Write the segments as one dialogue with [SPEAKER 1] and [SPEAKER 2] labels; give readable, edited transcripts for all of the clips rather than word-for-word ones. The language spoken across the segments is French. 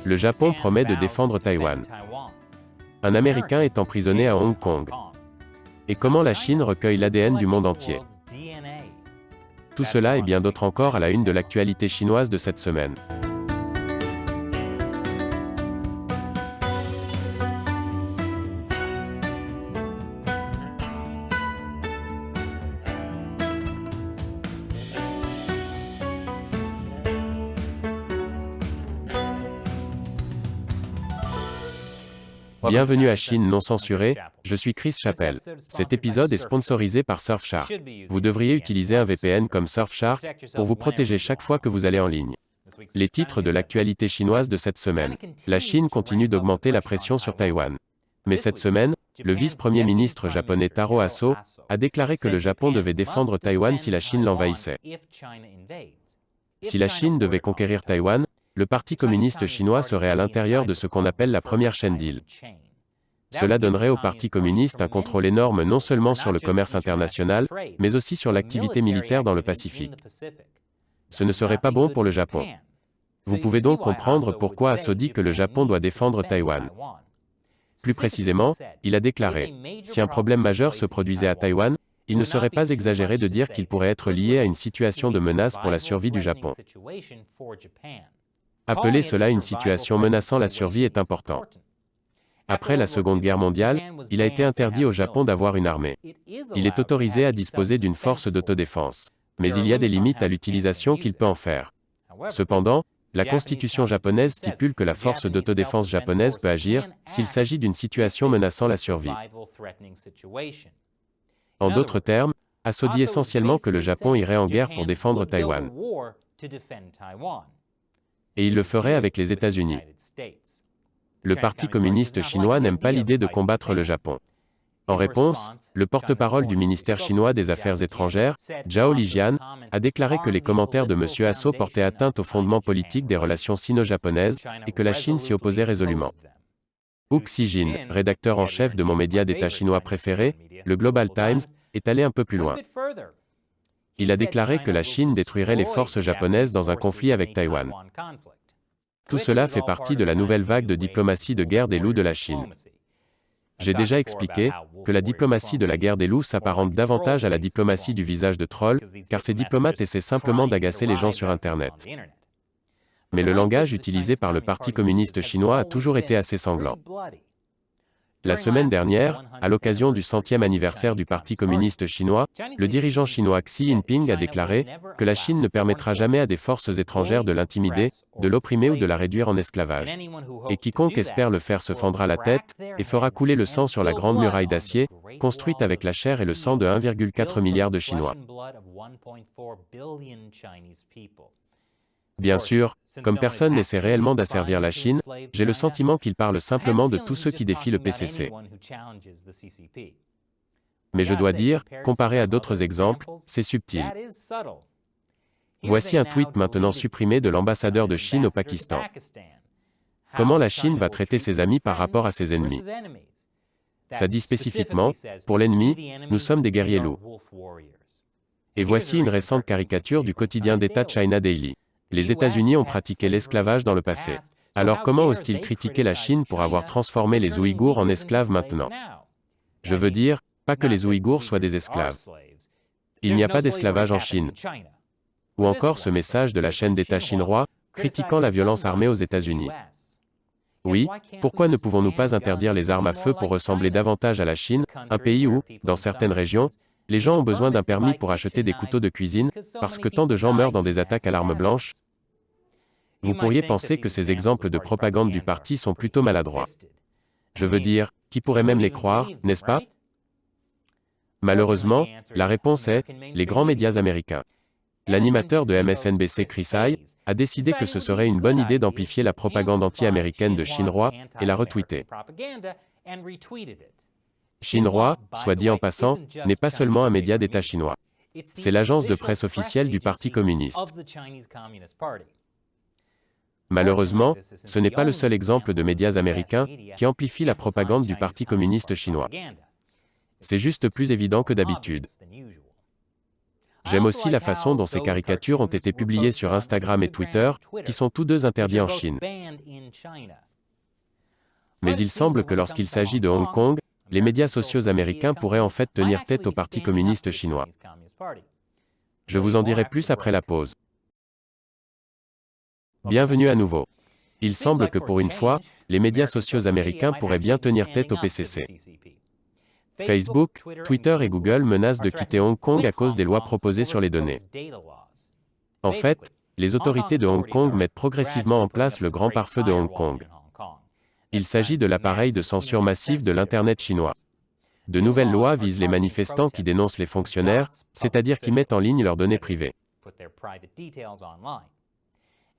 [SPEAKER 1] Le Japon promet de défendre Taïwan. Un Américain est emprisonné à Hong Kong. Et comment la Chine recueille l'ADN du monde entier. Tout cela et bien d'autres encore à la une de l'actualité chinoise de cette semaine. Bienvenue à Chine non censurée, je suis Chris Chappell. Cet épisode est sponsorisé par Surfshark. Vous devriez utiliser un VPN comme Surfshark pour vous protéger chaque fois que vous allez en ligne. Les titres de l'actualité chinoise de cette semaine. La Chine continue d'augmenter la pression sur Taïwan. Mais cette semaine, le vice-premier ministre japonais Taro Aso a déclaré que le Japon devait défendre Taïwan si la Chine l'envahissait. Si la Chine devait conquérir Taïwan, le Parti communiste chinois serait à l'intérieur de ce qu'on appelle la première chaîne d'îles. Cela donnerait au Parti communiste un contrôle énorme non seulement sur le commerce international, mais aussi sur l'activité militaire dans le Pacifique. Ce ne serait pas bon pour le Japon. Vous pouvez donc comprendre pourquoi Aso dit que le Japon doit défendre Taïwan. Plus précisément, il a déclaré « Si un problème majeur se produisait à Taïwan, il ne serait pas exagéré de dire qu'il pourrait être lié à une situation de menace pour la survie du Japon. » Appeler cela une situation menaçant la survie est important. Après la Seconde Guerre mondiale, il a été interdit au Japon d'avoir une armée. Il est autorisé à disposer d'une force d'autodéfense. Mais il y a des limites à l'utilisation qu'il peut en faire. Cependant, la Constitution japonaise stipule que la force d'autodéfense japonaise peut agir s'il s'agit d'une situation menaçant la survie. En d'autres termes, Aso dit essentiellement que le Japon irait en guerre pour défendre Taïwan. Et il le ferait avec les États-Unis. Le Parti communiste chinois n'aime pas l'idée de combattre le Japon. En réponse, le porte-parole du ministère chinois des Affaires étrangères, Zhao Lijian, a déclaré que les commentaires de M. Aso portaient atteinte aux fondements politiques des relations sino-japonaises et que la Chine s'y opposait résolument. Hu Xijin, rédacteur en chef de mon média d'État chinois préféré, le Global Times, est allé un peu plus loin. Il a déclaré que la Chine détruirait les forces japonaises dans un conflit avec Taïwan. Tout cela fait partie de la nouvelle vague de diplomatie de guerre des loups de la Chine. J'ai déjà expliqué que la diplomatie de la guerre des loups s'apparente davantage à la diplomatie du visage de troll, car ces diplomates essaient simplement d'agacer les gens sur Internet. Mais le langage utilisé par le Parti communiste chinois a toujours été assez sanglant. La semaine dernière, à l'occasion du 100e anniversaire du Parti communiste chinois, le dirigeant chinois Xi Jinping a déclaré que la Chine ne permettra jamais à des forces étrangères de l'intimider, de l'opprimer ou de la réduire en esclavage. Et quiconque espère le faire se fendra la tête et fera couler le sang sur la grande muraille d'acier, construite avec la chair et le sang de 1,4 milliard de Chinois. Bien sûr, comme personne n'essaie réellement d'asservir la Chine, j'ai le sentiment qu'il parle simplement de tous ceux qui défient le PCC. Mais je dois dire, comparé à d'autres exemples, c'est subtil. Voici un tweet maintenant supprimé de l'ambassadeur de Chine au Pakistan. Comment la Chine va traiter ses amis par rapport à ses ennemis? Ça dit spécifiquement, pour l'ennemi, nous sommes des guerriers loups. Et voici une récente caricature du quotidien d'État China Daily. Les États-Unis ont pratiqué l'esclavage dans le passé. Alors comment osent-ils critiquer la Chine pour avoir transformé les Ouïghours en esclaves maintenant? Je veux dire, pas que les Ouïghours soient des esclaves. Il n'y a pas d'esclavage en Chine. Ou encore ce message de la chaîne d'État chinois, critiquant la violence armée aux États-Unis. Oui, pourquoi ne pouvons-nous pas interdire les armes à feu pour ressembler davantage à la Chine, un pays où, dans certaines régions, les gens ont besoin d'un permis pour acheter des couteaux de cuisine, parce que tant de gens meurent dans des attaques à l'arme blanche? Vous pourriez penser que ces exemples de propagande du parti sont plutôt maladroits. Je veux dire, qui pourrait même les croire, n'est-ce pas? Malheureusement, la réponse est les grands médias américains. L'animateur de MSNBC Chris Hayes a décidé que ce serait une bonne idée d'amplifier la propagande anti-américaine de Shinhua et l'a retweeté. Shinhua, soit dit en passant, n'est pas seulement un média d'État chinois. C'est l'agence de presse officielle du Parti communiste. Malheureusement, ce n'est pas le seul exemple de médias américains qui amplifient la propagande du Parti communiste chinois. C'est juste plus évident que d'habitude. J'aime aussi la façon dont ces caricatures ont été publiées sur Instagram et Twitter, qui sont tous deux interdits en Chine. Mais il semble que lorsqu'il s'agit de Hong Kong, les médias sociaux américains pourraient en fait tenir tête au Parti communiste chinois. Je vous en dirai plus après la pause. Bienvenue à nouveau. Il semble que pour une fois, les médias sociaux américains pourraient bien tenir tête au PCC. Facebook, Twitter et Google menacent de quitter Hong Kong à cause des lois proposées sur les données. En fait, les autorités de Hong Kong mettent progressivement en place le grand pare-feu de Hong Kong. Il s'agit de l'appareil de censure massive de l'Internet chinois. De nouvelles lois visent les manifestants qui dénoncent les fonctionnaires, c'est-à-dire qui mettent en ligne leurs données privées.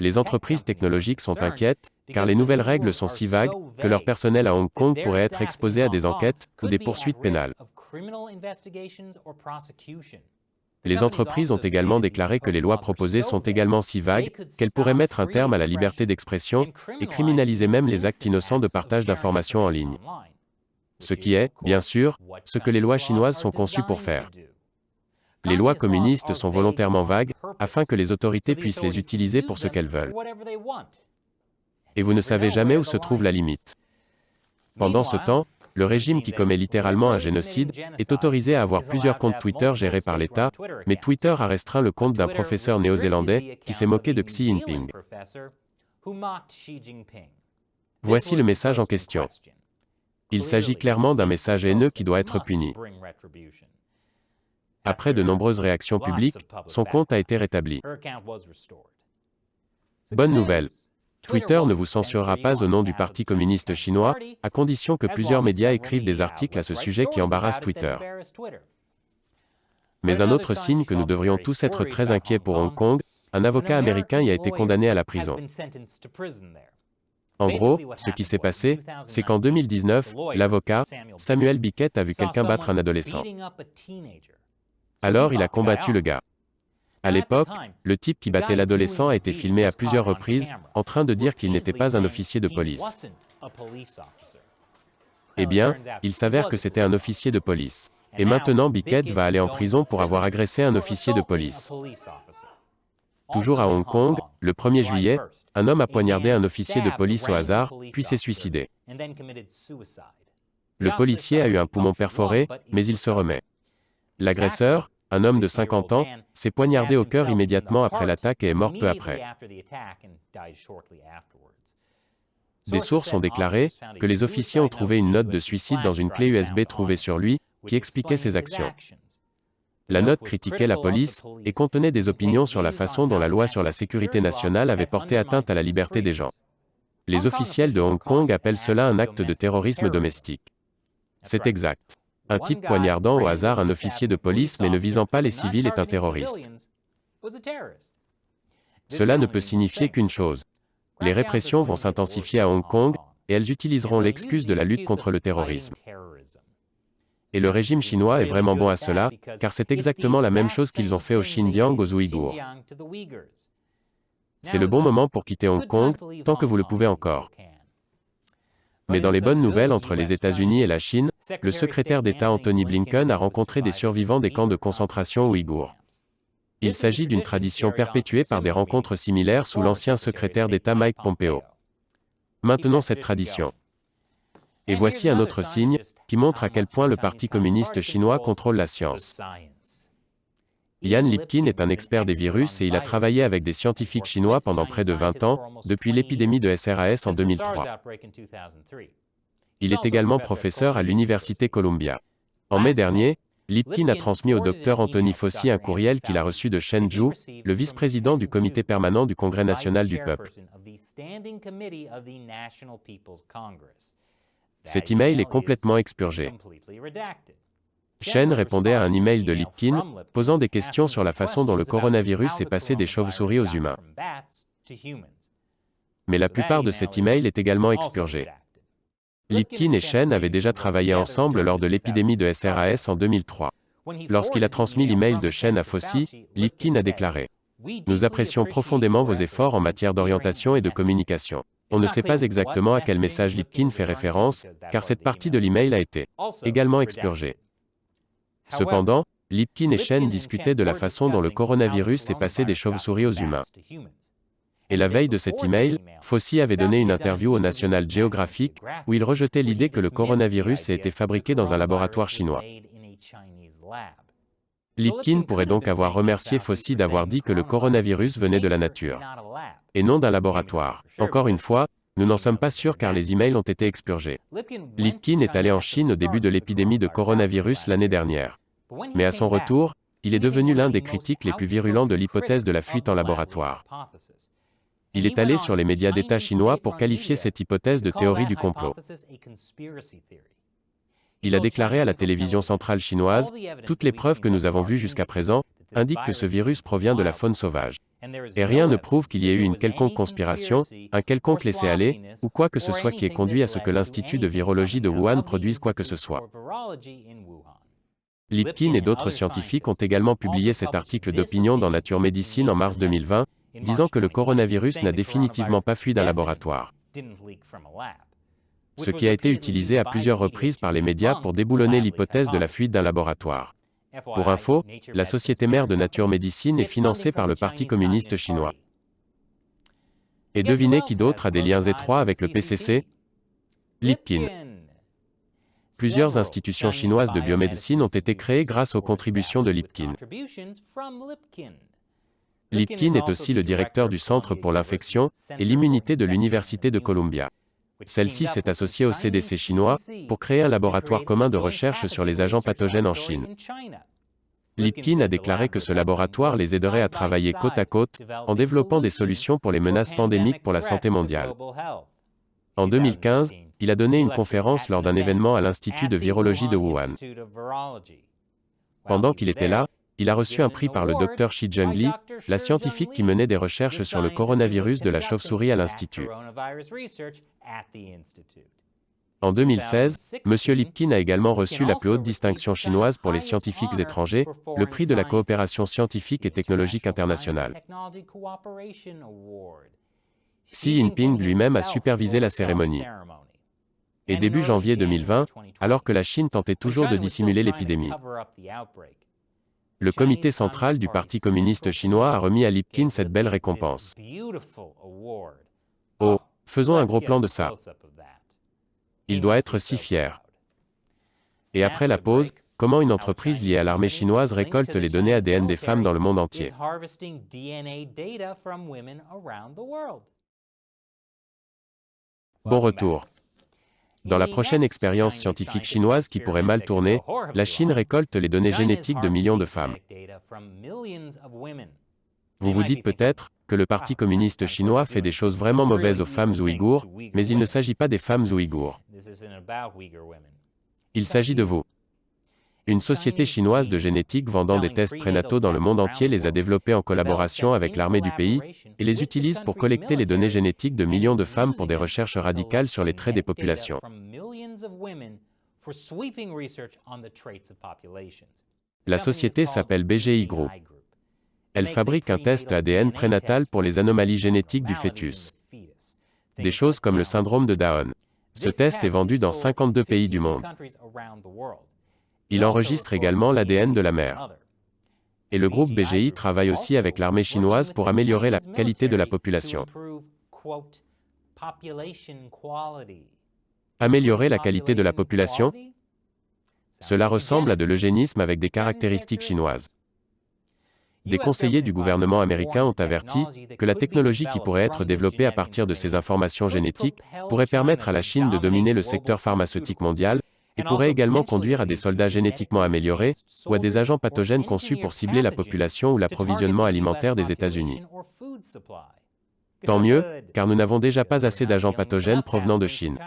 [SPEAKER 1] Les entreprises technologiques sont inquiètes, car les nouvelles règles sont si vagues, que leur personnel à Hong Kong pourrait être exposé à des enquêtes ou des poursuites pénales. Les entreprises ont également déclaré que les lois proposées sont également si vagues, qu'elles pourraient mettre un terme à la liberté d'expression, et criminaliser même les actes innocents de partage d'informations en ligne. Ce qui est, bien sûr, ce que les lois chinoises sont conçues pour faire. Les lois communistes sont volontairement vagues, afin que les autorités puissent les utiliser pour ce qu'elles veulent. Et vous ne savez jamais où se trouve la limite. Pendant ce temps, le régime qui commet littéralement un génocide est autorisé à avoir plusieurs comptes Twitter gérés par l'État, mais Twitter a restreint le compte d'un professeur néo-zélandais qui s'est moqué de Xi Jinping. Voici le message en question. Il s'agit clairement d'un message haineux qui doit être puni. Après de nombreuses réactions publiques, son compte a été rétabli. Bonne nouvelle. Twitter ne vous censurera pas au nom du Parti communiste chinois, à condition que plusieurs médias écrivent des articles à ce sujet qui embarrassent Twitter. Mais un autre signe que nous devrions tous être très inquiets pour Hong Kong, un avocat américain y a été condamné à la prison. En gros, ce qui s'est passé, c'est qu'en 2019, l'avocat, Samuel Beckett, a vu quelqu'un battre un adolescent. Alors il a combattu le gars. À l'époque, le type qui battait l'adolescent a été filmé à plusieurs reprises, en train de dire qu'il n'était pas un officier de police. Eh bien, il s'avère que c'était un officier de police. Et maintenant Beckett va aller en prison pour avoir agressé un officier de police. Toujours à Hong Kong, le 1er juillet, un homme a poignardé un officier de police au hasard, puis s'est suicidé. Le policier a eu un poumon perforé, mais il se remet. L'agresseur, un homme de 50 ans, s'est poignardé au cœur immédiatement après l'attaque et est mort peu après. Des sources ont déclaré que les officiers ont trouvé une note de suicide dans une clé USB trouvée sur lui, qui expliquait ses actions. La note critiquait la police et contenait des opinions sur la façon dont la loi sur la sécurité nationale avait porté atteinte à la liberté des gens. Les officiels de Hong Kong appellent cela un acte de terrorisme domestique. C'est exact. Un type poignardant au hasard un officier de police mais ne visant pas les civils est un terroriste. Cela ne peut signifier qu'une chose. Les répressions vont s'intensifier à Hong Kong, et elles utiliseront l'excuse de la lutte contre le terrorisme. Et le régime chinois est vraiment bon à cela, car c'est exactement la même chose qu'ils ont fait au Xinjiang aux Ouïghours. C'est le bon moment pour quitter Hong Kong, tant que vous le pouvez encore. Mais dans les bonnes nouvelles entre les États-Unis et la Chine, le secrétaire d'État Antony Blinken a rencontré des survivants des camps de concentration ouïghours. Il s'agit d'une tradition perpétuée par des rencontres similaires sous l'ancien secrétaire d'État Mike Pompeo. Maintenons cette tradition. Et voici un autre signe, qui montre à quel point le Parti communiste chinois contrôle la science. Ian Lipkin est un expert des virus et il a travaillé avec des scientifiques chinois pendant près de 20 ans, depuis l'épidémie de SRAS en 2003. Il est également professeur à l'Université Columbia. En mai dernier, Lipkin a transmis au Dr Anthony Fauci un courriel qu'il a reçu de Shen Zhu, le vice-président du comité permanent du Congrès national du peuple. Cet email est complètement expurgé. Shen répondait à un email de Lipkin, posant des questions sur la façon dont le coronavirus est passé des chauves-souris aux humains. Mais la plupart de cet email est également expurgé. Lipkin et Shen avaient déjà travaillé ensemble lors de l'épidémie de SRAS en 2003. Lorsqu'il a transmis l'email de Shen à Fauci, Lipkin a déclaré « Nous apprécions profondément vos efforts en matière d'orientation et de communication. » On ne sait pas exactement à quel message Lipkin fait référence, car cette partie de l'email a été également expurgée. Cependant, Lipkin et Chen discutaient de la façon dont le coronavirus est passé des chauves-souris aux humains. Et la veille de cet email, Fauci avait donné une interview au National Geographic, où il rejetait l'idée que le coronavirus ait été fabriqué dans un laboratoire chinois. Lipkin pourrait donc avoir remercié Fauci d'avoir dit que le coronavirus venait de la nature, et non d'un laboratoire. Encore une fois, nous n'en sommes pas sûrs car les emails ont été expurgés. Lipkin est allé en Chine au début de l'épidémie de coronavirus l'année dernière. Mais à son retour, il est devenu l'un des critiques les plus virulents de l'hypothèse de la fuite en laboratoire. Il est allé sur les médias d'État chinois pour qualifier cette hypothèse de théorie du complot. Il a déclaré à la télévision centrale chinoise, « Toutes les preuves que nous avons vues jusqu'à présent indiquent que ce virus provient de la faune sauvage. Et rien ne prouve qu'il y ait eu une quelconque conspiration, un quelconque laisser-aller, ou quoi que ce soit qui ait conduit à ce que l'Institut de virologie de Wuhan produise quoi que ce soit. » Lipkin et d'autres scientifiques ont également publié cet article d'opinion dans Nature Medicine en mars 2020, disant que le coronavirus n'a définitivement pas fui d'un laboratoire. Ce qui a été utilisé à plusieurs reprises par les médias pour déboulonner l'hypothèse de la fuite d'un laboratoire. Pour info, la société mère de Nature Medicine est financée par le Parti communiste chinois. Et devinez qui d'autre a des liens étroits avec le PCC? Lipkin. Plusieurs institutions chinoises de biomédecine ont été créées grâce aux contributions de Lipkin. Lipkin est aussi le directeur du Centre pour l'infection et l'immunité de l'Université de Columbia. Celle-ci s'est associée au CDC chinois pour créer un laboratoire commun de recherche sur les agents pathogènes en Chine. Lipkin a déclaré que ce laboratoire les aiderait à travailler côte à côte en développant des solutions pour les menaces pandémiques pour la santé mondiale. En 2015, il a donné une conférence lors d'un événement à l'Institut de virologie de Wuhan. Pendant qu'il était là, il a reçu un prix par le Dr Shi Zhengli, la scientifique qui menait des recherches sur le coronavirus de la chauve-souris à l'Institut. En 2016, M. Lipkin a également reçu la plus haute distinction chinoise pour les scientifiques étrangers, le prix de la coopération scientifique et technologique internationale. Xi Jinping lui-même a supervisé la cérémonie. Et début janvier 2020, alors que la Chine tentait toujours de dissimuler l'épidémie, le comité central du Parti communiste chinois a remis à Lipkin cette belle récompense. Oh, faisons un gros plan de ça. Il doit être si fier. Et après la pause, comment une entreprise liée à l'armée chinoise récolte les données ADN des femmes dans le monde entier. Bon retour. Dans la prochaine expérience scientifique chinoise qui pourrait mal tourner, la Chine récolte les données génétiques de millions de femmes. Vous vous dites peut-être que le Parti communiste chinois fait des choses vraiment mauvaises aux femmes ouïghours, mais il ne s'agit pas des femmes ouïghours. Il s'agit de vous. Une société chinoise de génétique vendant des tests prénataux dans le monde entier les a développés en collaboration avec l'armée du pays, et les utilise pour collecter les données génétiques de millions de femmes pour des recherches radicales sur les traits des populations. La société s'appelle BGI Group. Elle fabrique un test ADN prénatal pour les anomalies génétiques du fœtus. Des choses comme le syndrome de Down. Ce test est vendu dans 52 pays du monde. Il enregistre également l'ADN de la mère. Et le groupe BGI travaille aussi avec l'armée chinoise pour améliorer la qualité de la population. Améliorer la qualité de la population? Cela ressemble à de l'eugénisme avec des caractéristiques chinoises. Des conseillers du gouvernement américain ont averti que la technologie qui pourrait être développée à partir de ces informations génétiques pourrait permettre à la Chine de dominer le secteur pharmaceutique mondial et pourrait également conduire à des soldats génétiquement améliorés ou à des agents pathogènes conçus pour cibler la population ou l'approvisionnement alimentaire des États-Unis. Tant mieux, car nous n'avons déjà pas assez d'agents pathogènes provenant de Chine.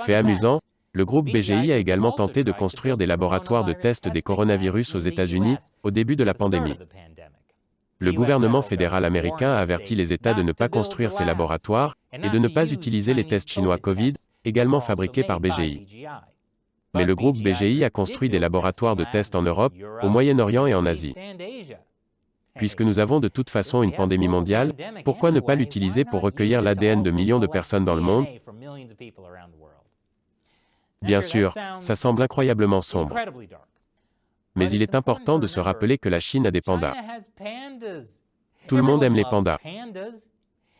[SPEAKER 1] Fait amusant, le groupe BGI a également tenté de construire des laboratoires de tests des coronavirus aux États-Unis au début de la pandémie. Le gouvernement fédéral américain a averti les États de ne pas construire ces laboratoires et de ne pas utiliser les tests chinois Covid, également fabriqués par BGI. Mais le groupe BGI a construit des laboratoires de tests en Europe, au Moyen-Orient et en Asie. Puisque nous avons de toute façon une pandémie mondiale, pourquoi ne pas l'utiliser pour recueillir l'ADN de millions de personnes dans le monde? Bien sûr, ça semble incroyablement sombre. Mais il est important de se rappeler que la Chine a des pandas. Tout le monde aime les pandas.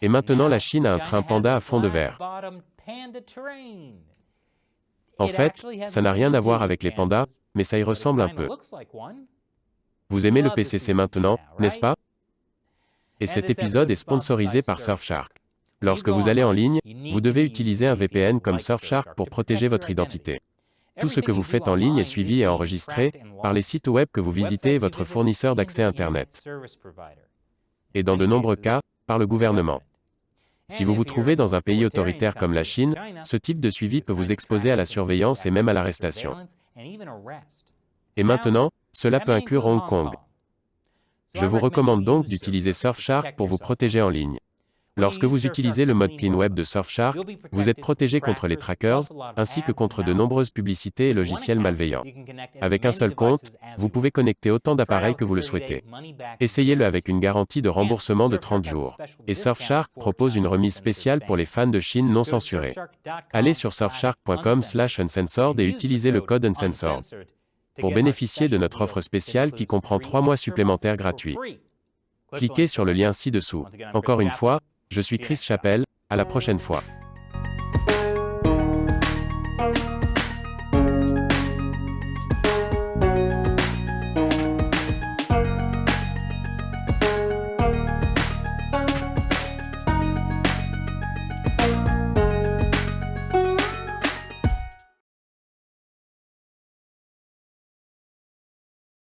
[SPEAKER 1] Et maintenant la Chine a un train panda à fond de verre. En fait, ça n'a rien à voir avec les pandas, mais ça y ressemble un peu. Vous aimez le PCC maintenant, n'est-ce pas? Et cet épisode est sponsorisé par Surfshark. Lorsque vous allez en ligne, vous devez utiliser un VPN comme Surfshark pour protéger votre identité. Tout ce que vous faites en ligne est suivi et enregistré par les sites web que vous visitez et votre fournisseur d'accès Internet. Et dans de nombreux cas, par le gouvernement. Si vous vous trouvez dans un pays autoritaire comme la Chine, ce type de suivi peut vous exposer à la surveillance et même à l'arrestation. Et maintenant, cela peut inclure Hong Kong. Je vous recommande donc d'utiliser Surfshark pour vous protéger en ligne. Lorsque vous utilisez le mode Clean Web de Surfshark, vous êtes protégé contre les trackers, ainsi que contre de nombreuses publicités et logiciels malveillants. Avec un seul compte, vous pouvez connecter autant d'appareils que vous le souhaitez. Essayez-le avec une garantie de remboursement de 30 jours. Et Surfshark propose une remise spéciale pour les fans de Chine non censurés. Allez sur surfshark.com/uncensored et utilisez le code uncensored pour bénéficier de notre offre spéciale qui comprend 3 mois supplémentaires gratuits. Cliquez sur le lien ci-dessous. Encore une fois, je suis Chris Chappell, à la prochaine fois.